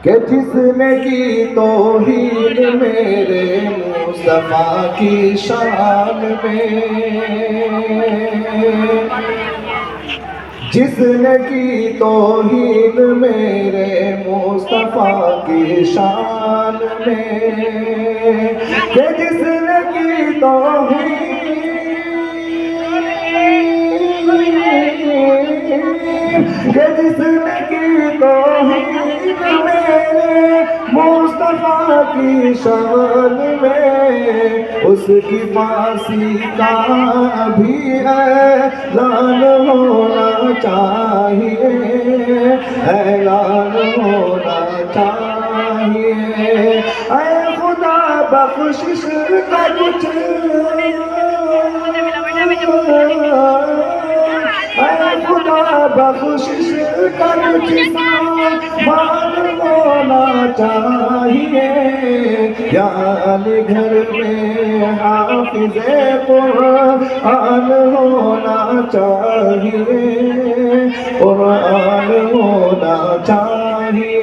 کہ جس نے کی توہین میرے مصطفیٰ کی شان میں، جس نے کی توہین میرے مصطفیٰ کی شان میں، کہ جس نے کی توہین، کہ جس نے کی توہین میرے مصطفیٰ کی شان میں، اس کی پاسی کا بھی اعلان ہونا چاہیے، اعلان ہونا چاہیے۔ اے خدا بخشش کا کچھ، اے خدا بخشش کا کچھ سامان ہونا چاہیے، یا علی گھر میں حافظ قرآن ہونا چاہیے، قرآن ہونا چاہیے۔